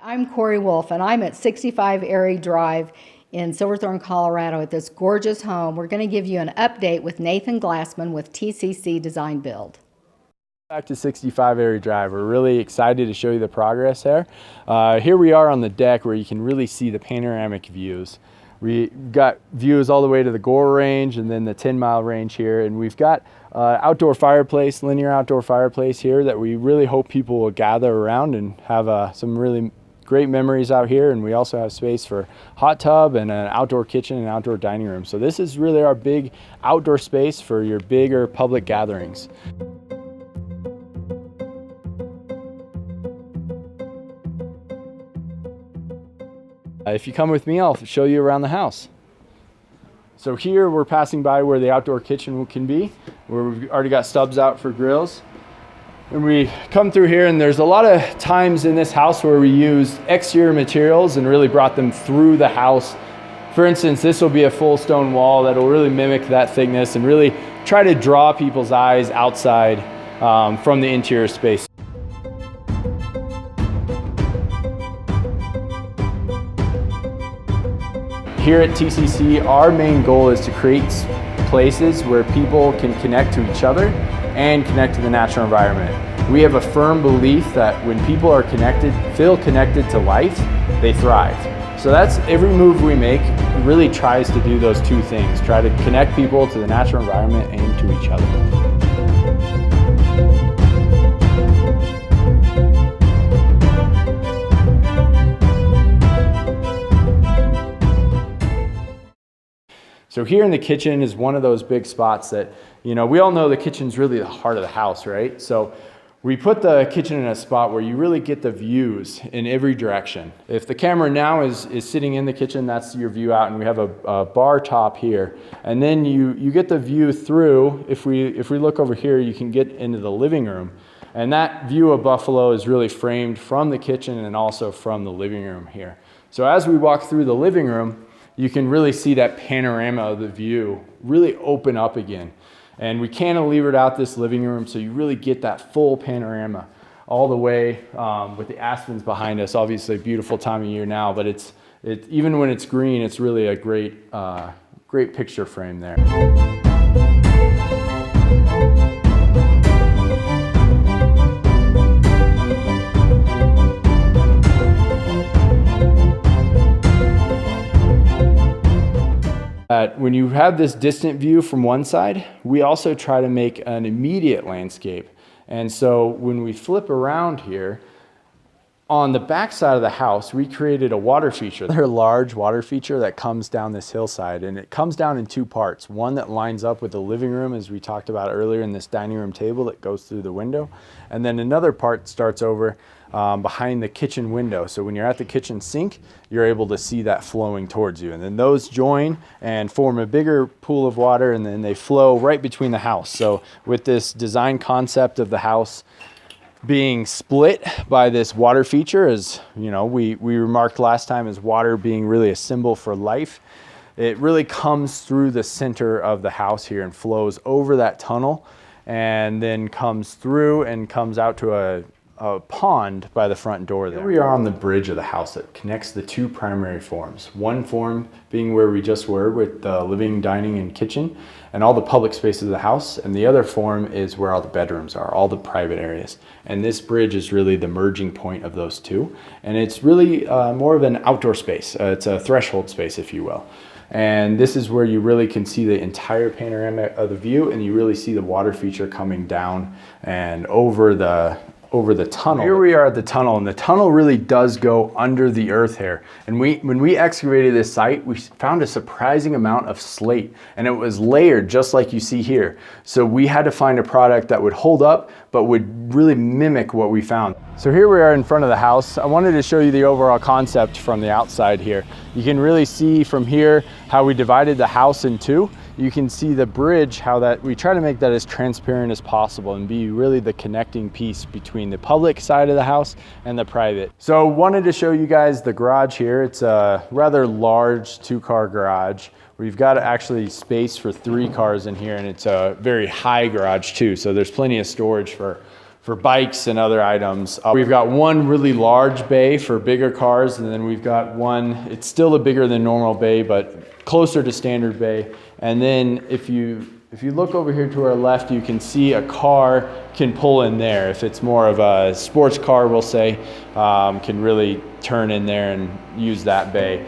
I'm Corey Wolf, and I'm at 65 Aerie Drive in Silverthorne, Colorado at this gorgeous home. We're going to give you an update with Nathan Glassman with TCC Design Build. Back to 65 Aerie Drive. We're really excited to show you the progress there. Here we are on the deck where you can really see the panoramic views. We got views all the way to the Gore Range and then the 10-mile range here, and we've got outdoor fireplace, linear outdoor fireplace here that we really hope people will gather around and have some really great memories out here. And we also have space for hot tub and an outdoor kitchen and outdoor dining room. So this is really our big outdoor space for your bigger public gatherings. If you come with me, I'll show you around the house. So here we're passing by where the outdoor kitchen can be, where we've already got stubs out for grills. And we come through here, and there's a lot of times in this house where we used exterior materials and really brought them through the house. For instance, this will be a full stone wall that'll really mimic that thickness and really try to draw people's eyes outside from the interior space. Here at TCC, our main goal is to create places where people can connect to each other and connect to the natural environment. We have a firm belief that when people are connected, feel connected to life, they thrive. So that's every move we make really tries to do those two things, try to connect people to the natural environment and to each other. So here in the kitchen is one of those big spots that, we all know the kitchen's really the heart of the house, right? So we put the kitchen in a spot where you really get the views in every direction. If the camera now is sitting in the kitchen, that's your view out, and we have a bar top here. And then you get the view through. If we look over here, you can get into the living room. And that view of Buffalo is really framed from the kitchen and also from the living room here. So as we walk through the living room, you can really see that panorama of the view really open up again. And we cantilevered out this living room so you really get that full panorama all the way with the aspens behind us. Obviously a beautiful time of year now, but it's even when it's green, it's really a great picture frame there. When you have this distant view from one side, we also try to make an immediate landscape. And so when we flip around here, on the back side of the house, we created a water feature. They're a large water feature that comes down this hillside, and it comes down in two parts. One that lines up with the living room, as we talked about earlier, in this dining room table that goes through the window. And then another part starts over behind the kitchen window. So when you're at the kitchen sink, you're able to see that flowing towards you. And then those join and form a bigger pool of water, and then they flow right between the house. So with this design concept of the house being split by this water feature, as we remarked last time, as water being really a symbol for life, it really comes through the center of the house here and flows over that tunnel and then comes through and comes out to a pond by the front door there. Here we are on the bridge of the house that connects the two primary forms. One form being where we just were with the living, dining, and kitchen and all the public spaces of the house, and the other form is where all the bedrooms are, all the private areas. And this bridge is really the merging point of those two, and it's really more of an outdoor space. It's a threshold space, if you will. And this is where you really can see the entire panorama of the view, and you really see the water feature coming down and over the tunnel. Here we are at the tunnel, and the tunnel really does go under the earth here. And when we excavated this site, we found a surprising amount of slate, and it was layered just like you see here. So we had to find a product that would hold up, but would really mimic what we found. So here we are in front of the house. I wanted to show you the overall concept from the outside here. You can really see from here how we divided the house in two. You can see the bridge, how that we try to make that as transparent as possible and be really the connecting piece between the public side of the house and the private. So wanted to show you guys the garage here. It's a rather large 2-car garage. We've got actually space for 3 cars in here, and it's a very high garage too. So there's plenty of storage for for bikes and other items. We've got one really large bay for bigger cars, and then we've got one, it's still a bigger than normal bay, but closer to standard bay. And then if you look over here to our left, you can see a car can pull in there. If it's more of a sports car, we'll say, can really turn in there and use that bay.